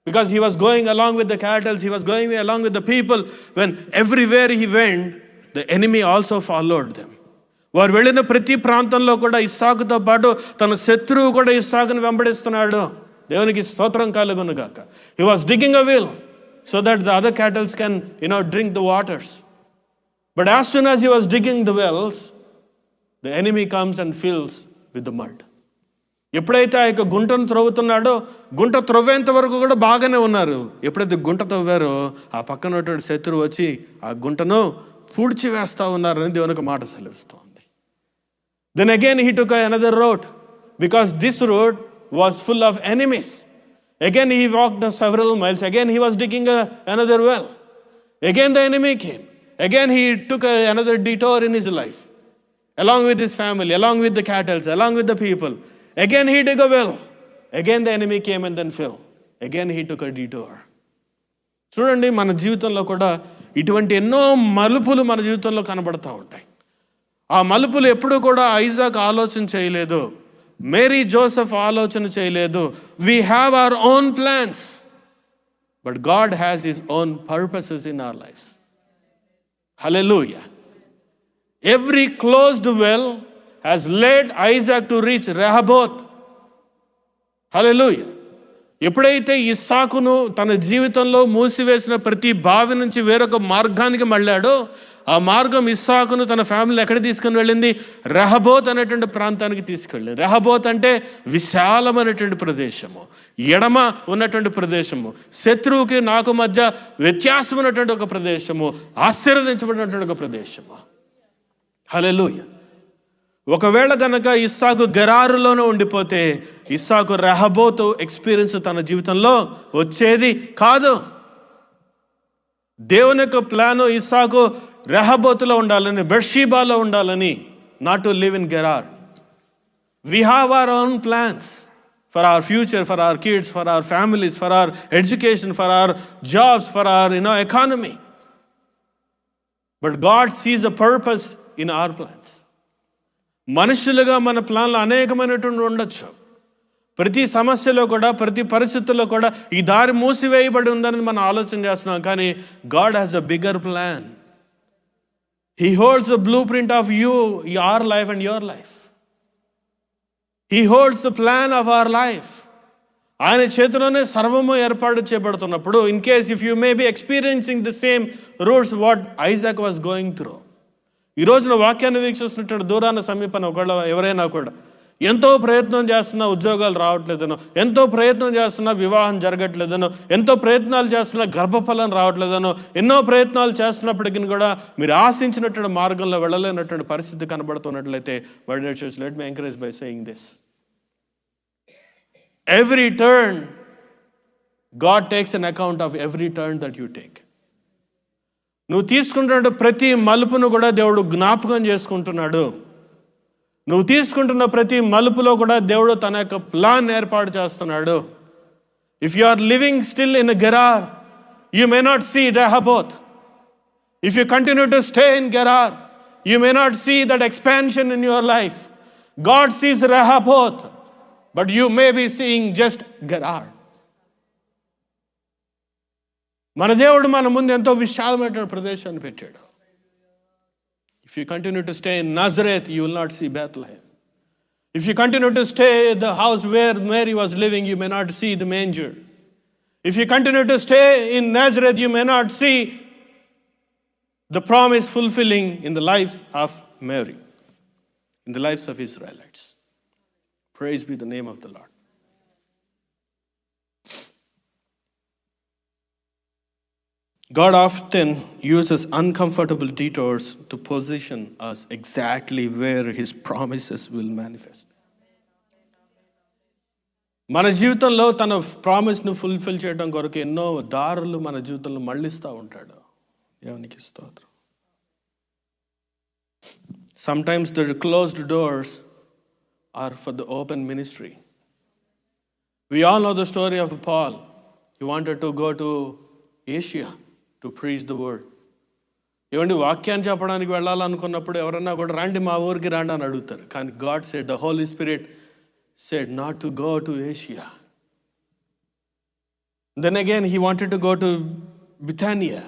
Speaker 1: because he was going along with the cattle, he was going along with the people. When everywhere he went, the enemy also followed them. వారు వెళ్ళిన ప్రతి ప్రాంతంలో కూడా ఇస్సాకుతో పాటు తన శత్రువు కూడా ఇస్సాకును వెంబడిస్తున్నాడు. దేవునికి స్తోత్రం కలుగును గాక. He was digging a well so that the other cattle can drink the waters. But as soon as he was digging the wells, the enemy comes and fills with the mud. ఎప్పుడైతే ఆ యొక్క గుంటను త్రవ్వుతున్నాడో, గుంట త్రవ్వేంత వరకు కూడా బాగానే ఉన్నారు. ఎప్పుడైతే గుంట తవ్వారో ఆ పక్కన ఉన్నటువంటి శత్రువు వచ్చి ఆ గుంటను పూడ్చి వేస్తా ఉన్నారని దేవునికి మాట సెలవిస్తోంది. Then again he took another road, because this road was full of enemies. Again he walked several miles. Again he was digging another well. Again the enemy came. Again he took another detour in his life, along with his family, along with the cattle, along with the people. Again he dug a well. Again the enemy came and then fell. Again he took a detour. చూడండి, మన జీవితంలో కూడా ఇటువంటి ఎన్నో మలుపులు మన జీవితంలో కనబడతా ఉంటాయి. ఆ మలుపులు ఎప్పుడు కూడా ఐజాక్ ఆలోచన చేయలేదు, మేరీ జోసెఫ్ ఆలోచన చేయలేదు. We have our own plans, but God has his own purposes in our lives. Hallelujah. Every closed well has led Isaac to reach Rehoboth. Hallelujah. ఎప్పుడైతే ఇస్సాకును తన జీవితంలో మూసివేసిన ప్రతి బావి నుంచి వేరొక మార్గానికి మళ్ళాడో, ఆ మార్గం ఇస్సాకును తన ఫ్యామిలీ ఎక్కడ తీసుకుని వెళ్ళింది? రెహబోత్ అనేటువంటి ప్రాంతానికి తీసుకెళ్ళింది. రెహబోత్ అంటే విశాలమైనటువంటి ప్రదేశము, ఎడమ ఉన్నటువంటి ప్రదేశము, శత్రువుకి నాకు మధ్య వ్యత్యాసమైనటువంటి ఒక ప్రదేశము, ఆశీర్వదించబడినటువంటి ఒక ప్రదేశము. హల్లెలూయా. ఒకవేళ కనుక ఇస్సాకు గెరారులోనే ఉండిపోతే ఇస్సాకు రెహబోతు ఎక్స్పీరియన్స్ తన జీవితంలో వచ్చేది కాదు. దేవుని యొక్క ప్లాను ఇస్సాకు రెహబోతులో ఉండాలని, బెర్షీబాలో ఉండాలని, not to live in Gerar. We have our own plans for our future, for our kids, for our families, for our education, for our jobs, for our economy. But God sees a purpose in our plans. మనుషులుగా మన ప్లాన్లు అనేకమైనటువంటి ఉండొచ్చు. ప్రతి సమస్యలో కూడా, ప్రతి పరిస్థితుల్లో కూడా ఈ దారి మూసివేయబడి ఉందని మనం ఆలోచన చేస్తున్నాం. కానీ God has a bigger plan. He holds the blue print of you, your life and your life. He holds the plan of our life. ఆయన చేతిలోనే సర్వము ఏర్పాటు చేయబడుతున్నప్పుడు, in case if you may be experiencing the same routes what Isaac was going through. ఈ రోజున వాక్యాన్ని వీక్షిస్తున్నటువంటి దూరాన సమీపన ఒకవేళ ఎవరైనా కూడా ఎంతో ప్రయత్నం చేస్తున్నా ఉద్యోగాలు రావట్లేదనో, ఎంతో ప్రయత్నం చేస్తున్నా వివాహం జరగట్లేదనో, ఎంతో ప్రయత్నాలు చేస్తున్నా గర్భఫలం రావట్లేదనో, ఎన్నో ప్రయత్నాలు చేస్తున్నప్పటికీ కూడా మీరు ఆశించినటువంటి మార్గంలో వెళ్ళలేనటువంటి పరిస్థితి కనబడుతున్నట్లయితే, my dear church, let me encourage by saying this: every turn God takes an account of every turn that you take. నువ్వు తీసుకుంటున్న ప్రతి మలుపును కూడా దేవుడు జ్ఞాపకం చేసుకుంటున్నాడు. నువ్వు తీసుకుంటున్న ప్రతి మలుపులో కూడా దేవుడు తన యొక్క ప్లాన్ ఏర్పాటు చేస్తున్నాడు. If you are living still in Gerar, you may not see Rehoboth. If you continue to stay in Gerar, you may not see that expansion in your life. God sees Rehoboth, but you may be seeing just Gerar. మన దేవుడు మన ముందు ఎంతో విశాలమైన ప్రదేశాన్ని పెట్టాడు. If you continue to stay in Nazareth, you will not see Bethlehem. If you continue to stay at the house where Mary was living, you may not see the manger. If you continue to stay in Nazareth, you may not see the promise fulfilling in the lives of Mary, in the lives of Israelites. Praise be the name of the Lord. God often uses uncomfortable detours to position us exactly where His promises will manifest. మన జీవితంలో తన ప్రామిస్ను fulfil చేయడం కొరకు ఎన్నో దారులు మన జీవితంలో మళ్ళిస్తూ ఉంటాడు. దేవునికి స్తోత్రం. Sometimes the closed doors are for the open ministry. We all know the story of Paul. He wanted to go to Asia to preach the word. ఏమండి, వాక్యాన్ని చెప్పడానికి వెళ్ళాలనుకున్నప్పుడు ఎవరన్నా కూడా రండి మా ఊరికి రండి అని అడుగుతారు. కానీ God said, the Holy Spirit said not to go to Asia. Then again he wanted to go to Bithynia.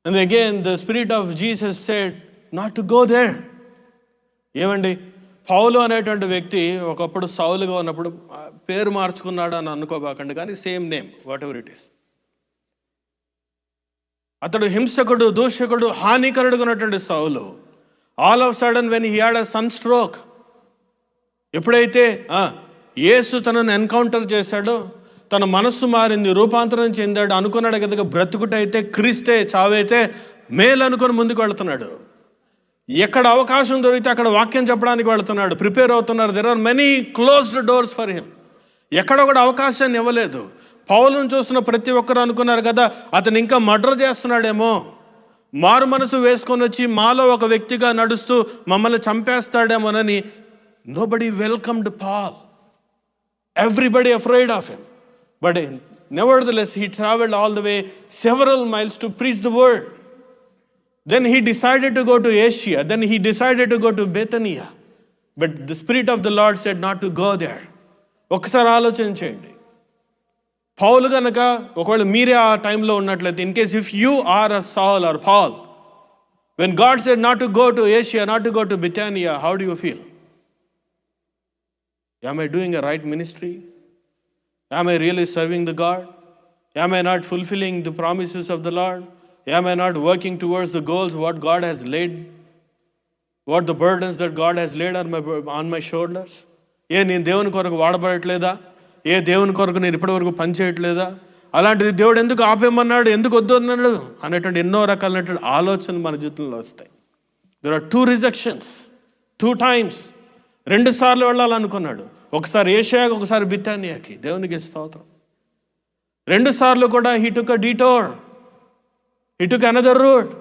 Speaker 1: And again the spirit of Jesus said not to go there. ఏమండి, పౌలు అనేటువంటి వ్యక్తి ఒకప్పుడు సౌలుగా ఉన్నప్పుడు పేరు మార్చుకున్నాడు అని అనుకోబాకండి, కానీ same name whatever it is. అతడు హింసకుడు, దూషకుడు, హానికరుడుగా ఉన్నటువంటి సౌలు all of sudden when he had a sunstroke, ఎప్పుడైతే యేసు తనను ఎన్కౌంటర్ చేశాడో తన మనస్సు మారింది, రూపాంతరం చెందాడు. అనుకున్నాడు కదా బ్రతుకుటైతే క్రీస్తే, చావైతే మేలు అనుకొని ముందుకు వెళుతున్నాడు. ఎక్కడ అవకాశం దొరికితే అక్కడ వాక్యం చెప్పడానికి వెళుతున్నాడు, ప్రిపేర్ అవుతున్నారు. There are many closed doors for him. ఎక్కడ కూడా అవకాశాన్ని ఇవ్వలేదు. పౌలును చూసిన ప్రతి ఒక్కరు అనుకున్నారు కదా అతను ఇంకా మర్డర్ చేస్తున్నాడేమో, మారు మనసు వేసుకొని వచ్చి మాలో ఒక వ్యక్తిగా నడుస్తూ మమ్మల్ని చంపేస్తాడేమోనని. Nobody welcomed Paul, everybody afraid of him. But nevertheless he travelled all the way several miles to preach the word. Then he decided to go to Asia. Then he decided to go to Bethania. But the Spirit of the Lord said not to go there. ఒకసారి ఆలోచన చేయండి. పౌలు కనుక ఒకవేళ మీరే ఆ టైంలో ఉన్నట్లయితే, in case if you are a Saul or Paul, when God said not to go to Asia, not to go to Bethania, how do you feel? Am I doing a right ministry? Am I really serving the God? Am I not fulfilling the promises of the Lord? Am I not working towards the goals what God has laid? What the burdens that God has laid on my shoulders? నేను దేవుని కొరకు వాడబడట్లేదా? దేవుని కొరకు నేను ఇప్పటి వరకు పని చేయట్లేదా? అలాంటిది దేవుడు ఎందుకు ఆపేమన్నాడు, ఎందుకు వద్దు అన్నాడు అనేటువంటి ఎన్నో రకాలైనటువంటి ఆలోచనలు మన జీవితంలో వస్తాయి. There are 2 rejections, 2 times. 2 సార్లు వెళ్ళాలనుకున్నాడు. ఒకసారి ఏషియాకి, ఒకసారి బిథానియాకి. దేవునికి స్తోత్రం. 2 సార్లు కూడా he took a detour. He took another route.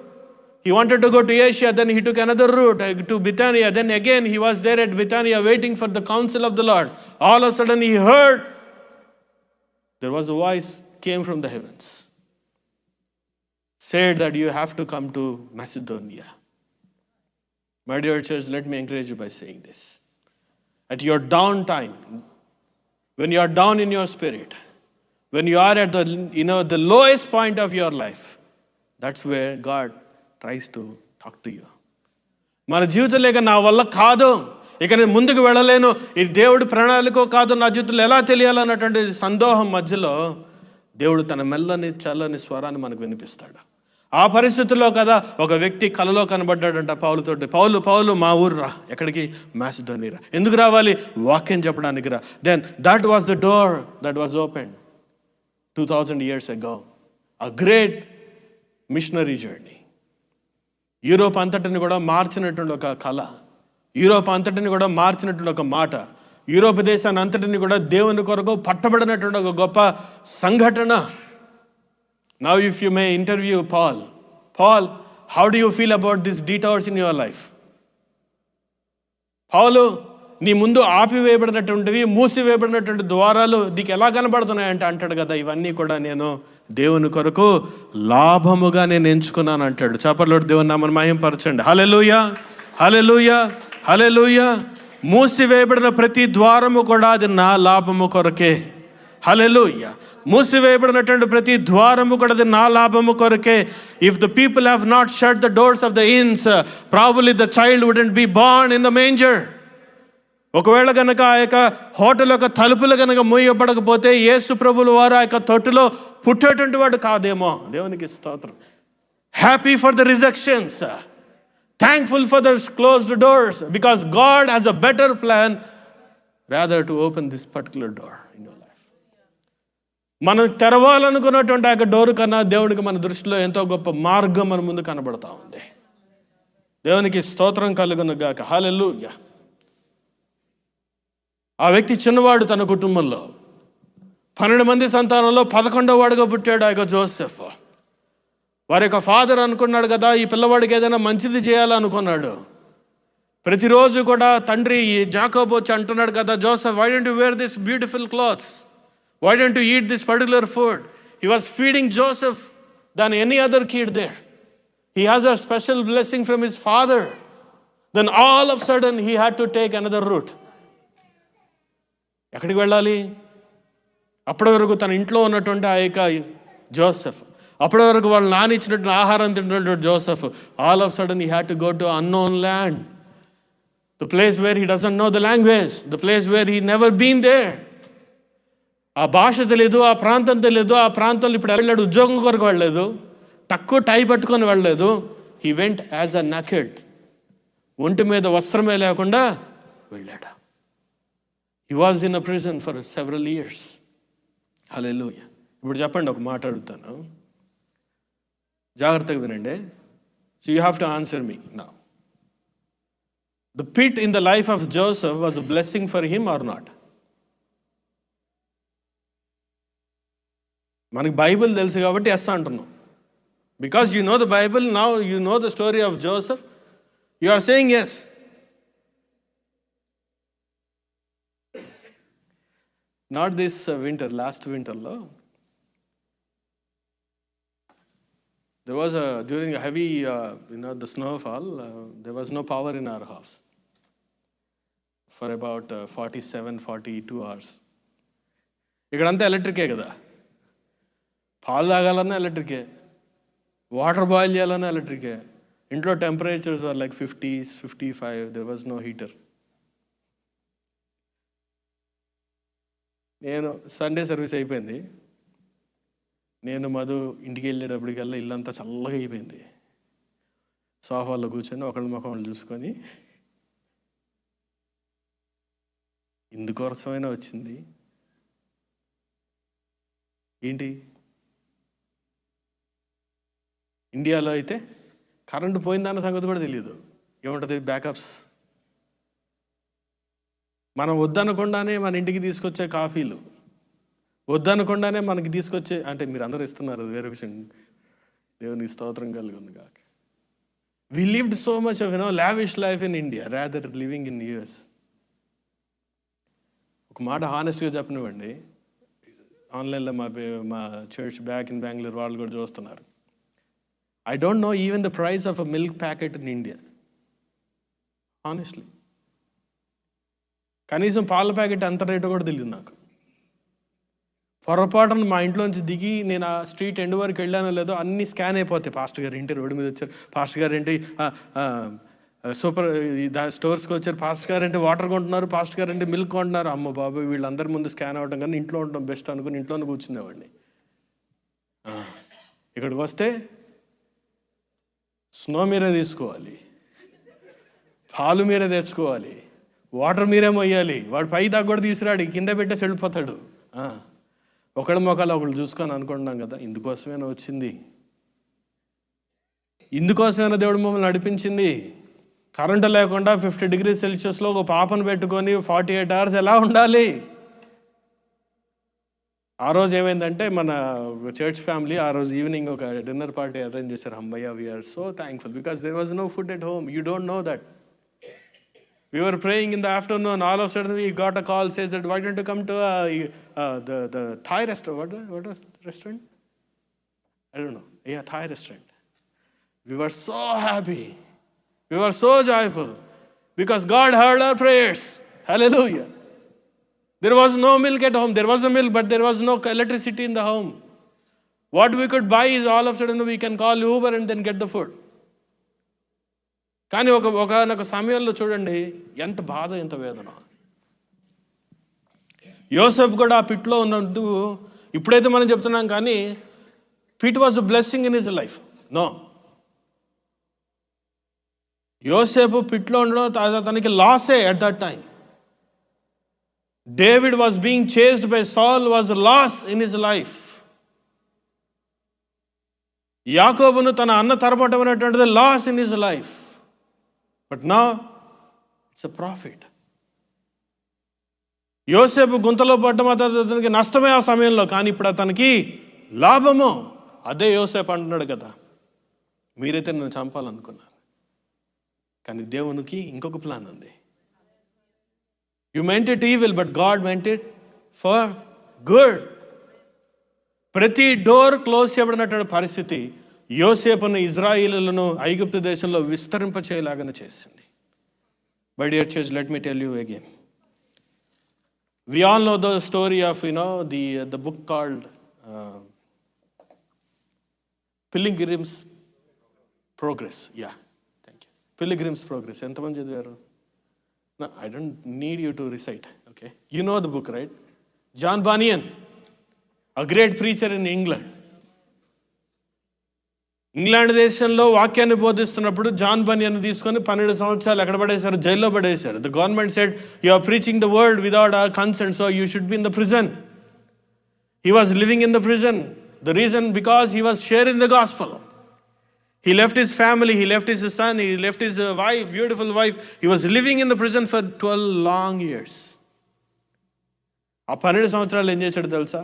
Speaker 1: He wanted to go to Asia, then he took another route to Bethania. Then again he was there at Bethania waiting for the counsel of the Lord. All of a sudden he heard, there was a voice came from the heavens, said that you have to come to Macedonia. My dear church, let me encourage you by saying this. At your down time, when you are down in your spirit, when you are at the lowest point of your life, that's where God tries to talk to you. మన జీవితం లేక నా వల్ల కాదు, ఇక నేను ముందుకు వెళ్ళలేను, ఇది దేవుడి ప్రణాళికో కాదు నా జీవితంలో ఎలా తెలియాలన్నటువంటి సందేహం మధ్యలో దేవుడు తన మెల్లని చల్లని స్వరాన్ని మనకు వినిపిస్తాడు. ఆ పరిస్థితుల్లో కదా ఒక వ్యక్తి కలలో కనబడ్డాడంట పౌలుతోటి. పౌలు మా ఊరు రా. ఎక్కడికి? మాసిదోనియా. ఎందుకు రావాలి? వాక్యం చెప్పడానికి రా. Then that was the door that was open 2000 years ago. A great missionary journey. Europe అంతటిని కూడా మార్చినటువంటి ఒక కళ, యూరోప్ అంతటిని కూడా మార్చినటువంటి ఒక మాట, యూరోప్ దేశాన్ని అంతటిని కూడా దేవుని కొరకు పట్టబడినటువంటి ఒక గొప్ప సంఘటన. Now if you may interview Paul, how do you feel about this detours in your life? పౌలు, నీ ముందు ఆపివేయబడినటువంటివి, మూసివేయబడినటువంటి ద్వారాలు నీకు ఎలా కనబడుతున్నాయంటే అంటాడు కదా, ఇవన్నీ కూడా నేను దేవుని కొరకు లాభముగా నేను ఎంచుకున్నాను అంటాడు. చప్పట్ల దేవుని నామమును మహిమపరచండి. హల్లెలూయా, హల్లెలూయా, హల్లెలూయా. మూసివేయబడిన ప్రతి ద్వారము కూడా అది నా లాభము కొరకే. హల్లెలూయా. మూసివేయబడినటువంటి ప్రతి ద్వారము కూడా అది నా లాభము కొరకే. If the people have not shut the doors of the inns, probably the child wouldn't be born in the manger. ఒకవేళ కనుక ఆ యొక్క హోటల్ యొక్క తలుపులు కనుక మూయబడకపోతే యేసు ప్రభుల వారు ఆ యొక్క తొట్టులో పుట్టేటువంటి వాడు కాదేమో. దేవునికి స్తోత్రం. Happy for the rejections, thankful for the closed doors, because God has a better plan rather to open this particular door in your life. మనం తెరవాలనుకున్నటువంటి ఆ యొక్క డోర్ కన్నా దేవుడికి మన దృష్టిలో ఎంతో గొప్ప మార్గం మన ముందు కనబడతా ఉంది. దేవునికి స్తోత్రం కలుగును గాక. హల్లెలూయా. ఆ వ్యక్తి చిన్నవాడు తన కుటుంబంలో, 12 మంది సంతానంలో 11వ వాడుగా పుట్టాడు ఆ యొక్క జోసెఫ్. వారి యొక్క ఫాదర్ అనుకున్నాడు కదా, ఈ పిల్లవాడికి ఏదైనా మంచిది చేయాలనుకున్నాడు. ప్రతిరోజు కూడా తండ్రి జాకోబు వచ్చి అంటున్నాడు కదా, Joseph, why don't you wear this beautiful clothes, why don't you eat this particular food. He was feeding Joseph than any other kid there. He has a special blessing from his father. Then all of sudden he had to take another route. ఎక్కడికి వెళ్ళాలి? అప్పటి వరకు తన ఇంట్లో ఉన్నటువంటి ఆ యొక్క Joseph, అప్పటి వరకు వాళ్ళు నాన్న ఇచ్చినటువంటి ఆహారం తింటున్నటువంటి Joseph, all of sudden he had to go to unknown land, the place where he doesn't know the language, the place where he never been there. ఆ భాష తెలియదు, ఆ ప్రాంతం తెలియదు, ఆ ప్రాంతంలో ఇప్పుడు వెళ్ళాడు, ఉద్యోగం కొరకు వెళ్ళలేదు, తక్కువ టై పట్టుకొని వెళ్ళలేదు. He went as a naked, ఒంటి మీద వస్త్రమే లేకుండా వెళ్ళాడు. He was in a prison for several years. Hallelujah. ఇప్పుడు చెప్పండి, ఒక మాట అడుగుతాను, జాగ్రత్తగా వినండి. So you have to answer me now. The pit in the life of Joseph was a blessing for him or not? మనకి బైబిల్ తెలుసు కాబట్టి ఎస్ అంటున్నాం. Because you know the Bible, now you know the story of Joseph, you are saying yes. Not this winter, last వింటర్లో there was during a heavy the snowfall, there was no power in our house for about 42 hours. ఇక్కడంతా ఎలక్ట్రికే కదా, పాలు తాగాలన్నా ఎలక్ట్రికే, water boil చేయాలన్నా ఎలక్ట్రికే. ఇంట్లో temperatures were like 50s, 55. there was no heater. నేను Sunday service అయిపోయింది, నేను మధు ఇంటికి వెళ్ళేటప్పటికల్లా ఇల్లంతా చల్లగా అయిపోయింది. సోఫాలో కూర్చొని ఒకళ్ళ ముఖం చూసుకొని, ఇందుకోసమైనా వచ్చింది ఏంటి? ఇండియాలో అయితే కరెంటు పోయిందన్న సంగతి కూడా తెలియదు. ఏముంటుంది? బ్యాకప్స్. మనం వద్దనకుండానే మన ఇంటికి తీసుకొచ్చే కాఫీలు, వద్దనకుండానే మనకి తీసుకొచ్చే, అంటే మీరు అందరూ ఇస్తున్నారు, వేరే విషయం, దేవునికి స్తోత్రం కలుగును గాక. We lived so much of lavish life in India rather living in US. ఒక మాట హానెస్ట్గా చెప్పనివ్వండి, ఆన్లైన్లో మా చర్చ్ బ్యాక్ ఇన్ బెంగళూరు వాళ్ళు కూడా చూస్తున్నారు. I don't no even the price of a milk packet in India, honestly. కనీసం పాల ప్యాకెట్ ఎంత రేటో కూడా తెలియదు నాకు. పొరపాటున మా ఇంట్లోంచి దిగి నేను ఆ స్ట్రీట్ ఎండ్ వరకు వెళ్ళానో లేదో అన్నీ స్కాన్ అయిపోతాయి. పాస్టర్ గారు ఏంటి రోడ్డు మీద వచ్చారు, పాస్టర్ గారు ఏంటి సూపర్ స్టోర్స్కి వచ్చారు, పాస్టర్ గారు ఏంటి వాటర్ కొంటున్నారు, పాస్టర్ గారు ఏంటి మిల్క్ కొంటున్నారు. అమ్మ బాబాయ్, వీళ్ళందరి ముందు స్కాన్ అవ్వడం కానీ ఇంట్లో ఉండడం బెస్ట్ అనుకుని ఇంట్లోనే కూర్చునేవాడిని. ఇక్కడికి వస్తే స్నో మీరే తీసుకోవాలి, పాలు మీరే తెచ్చుకోవాలి, వాటర్ మీరే మొయ్యాలి. వాడు పై దాకా కూడా తీసుకురాడు, కింద పెట్టేసి వెళ్ళిపోతాడు. ఒకళ్ళ మొక్కలు ఒకళ్ళు చూసుకొని అనుకుంటున్నాం కదా, ఇందుకోసమైనా వచ్చింది, ఇందుకోసమైనా దేవుడు మమ్మల్ని నడిపించింది. కరెంటు లేకుండా 50 degrees Celsiusలో ఒక పాపను పెట్టుకొని 48 hours ఎలా ఉండాలి? ఆ రోజు ఏమైందంటే మన చర్చ్ ఫ్యామిలీ ఆ రోజు ఈవినింగ్ ఒక డిన్నర్ పార్టీ అరేంజ్ చేశారు. అమ్మయ్య, we are so thankful because there was no food at home. You don't know that. We were praying in the afternoon. All of a sudden, we got a call says that why don't you come to the Thai restaurant? What was the restaurant? I don't know. Yeah, Thai restaurant. We were so happy. We were so joyful because God heard our prayers. Hallelujah. There was no milk at home. There was a milk, but there was no electricity in the home. What we could buy is all of a sudden we can call Uber and then get the food. కానీ ఒక సమయంలో చూడండి ఎంత బాధ, ఎంత వేదన. యోసేపు కూడా ఆ పిట్లో ఉన్నట్టు ఇప్పుడైతే మనం చెప్తున్నాం, కానీ pit was a blessing in his life. No, యోసేపు పిట్లో ఉండడం తనకి లాసే at that time. David was being chased by Saul was loss in his life. యాకోబును తన అన్న తరపటం అనేటువంటిది loss in his life. But now it's a profit. యోసేపు గుంతలో పడ్డం అతనికి నష్టమే ఆ సమయంలో, కానీ ఇప్పుడు అతనికి లాభము. అదే యోసేపు అంటున్నాడు కదా, మీరైతే నన్ను చంపాలనుకున్నారు, కానీ దేవునికి ఇంకొక ప్లాన్ ఉంది. You meant it evil, but God meant it for good. ప్రతి డోర్ క్లోజ్ చేయబడినటువంటి పరిస్థితి యోసేపును ఇజ్రాయిలీలను ఐగుప్తు దేశంలో విస్తరింప చేయలాగానే చేసింది. But dear church, let me tell you again. We all know the story of the book called Pilgrim's Progress. Yeah, thank you. Pilgrim's Progress. ఎంతమంది చదివారు? No, I don't need you to recite. Okay, you know the book, right? John Bunyan, a great preacher in England. England దేశంలో వాక్యాన్ని బోధిస్తున్నప్పుడు John బనియన్ తీసుకొని 12 సంవత్సరాలు ఎక్కడ పడేశారు? జైల్లో పడేశారు. The government said, you are preaching the word without our consent, so you should be in the prison. He was living in the prison. The reason because he was sharing the gospel. He left his family, he left his son, he left his wife, beautiful wife. He was living in the prison for 12 long years. ఆ 12 సంవత్సరాలు ఏం చేశాడు తెలుసా?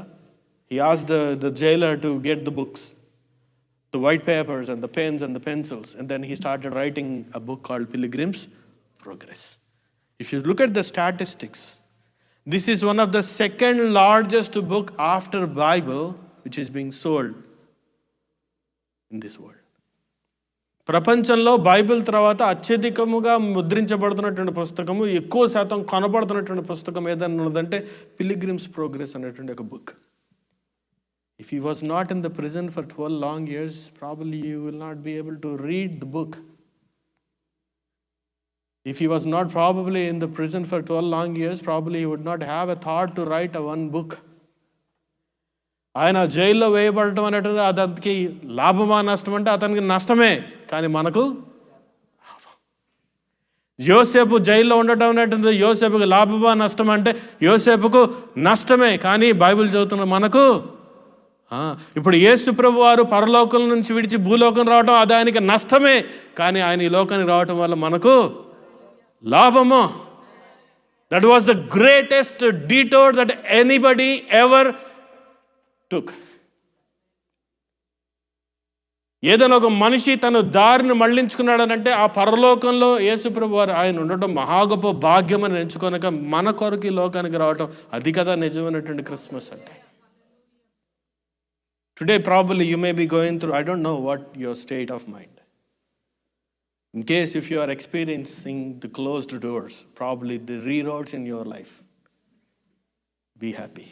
Speaker 1: He asked the jailer to get the books, the white papers and the pens and the pencils, and then he started writing a book called Pilgrim's Progress. If you look at the statistics, this is one of the second largest book after Bible which is being sold in this world. ప్రపంచంలో Bible తర్వాత అత్యధికముగా ముద్రించబడుతున్నటువంటి పుస్తకము, ఎక్కువ శాతం కొనబడుతున్నటువంటి పుస్తకం ఏదైనా ఉన్నదంటే pilgrims Progress అనేటువంటి ఒక book. If you was not in the prison for 12 long years, probably you will not be able to read the book. If you was not probably in the prison for 12 long years, probably you would not have a thought to write a one book. ఆయన జైల్లో వేయబడటం అనేటువంటి అతనికి లాభమా నష్టం అంటే అతనికి నష్టమే, కానీ మనకు లాభం. యోసేపు జైల్లో ఉండటం అనేటువంటి యోసేపుకు లాభమా నష్టం అంటే యోసేపుకు నష్టమే, కానీ బైబిల్ చదువుతున్న మనకు. ఇప్పుడు యేసు ప్రభు వారు పరలోకం నుంచి విడిచి భూలోకం రావడం అది ఆయనకి నష్టమే, కానీ ఆయన ఈ లోకానికి రావటం వల్ల మనకు లాభము. That was the greatest detour that anybody ever took. ఏదైనా ఒక మనిషి తన దారిని మళ్లించుకున్నాడనంటే ఆ పరలోకంలో యేసుప్రభు వారు ఆయన ఉండటం మహా గొప్ప భాగ్యం అని ఎంచుకొనక మన కొరకు ఈ లోకానికి రావటం, అది కదా నిజమైనటువంటి క్రిస్మస్ అంటే. Today probably you may be going through, I don't know what your state of mind. In case if you are experiencing the closed doors, probably the reroutes in your life, be happy.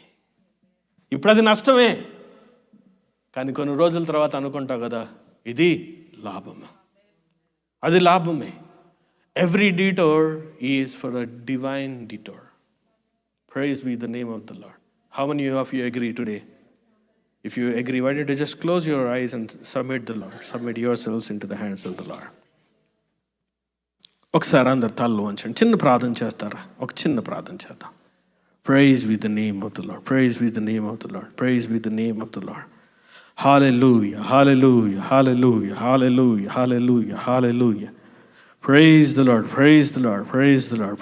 Speaker 1: ఇప్పుడు అది నష్టమే, కానీ కొన్ని రోజుల తర్వాత అనుకుంటావు కదా ఇది లాభమే, అది లాభమే. Every detour is for a divine detour. Praise be the name of the Lord. How many of you agree today? If you agree, why don't you just close your eyes and submit the Lord, submit yourselves into the hands of the Lord. ఒకసారి అందరు తలలో ఉంచండి, చిన్న ప్రార్థన చేస్తారా? ఒక చిన్న ప్రార్థన చేద్దాం. Praise be the name of the Lord. Praise be the name of the Lord. Praise be the name of the Lord. Hallelujah, hallelujah, hallelujah, hallelujah, hallelujah, hallelujah. Praise the Lord, praise the Lord, praise the Lord.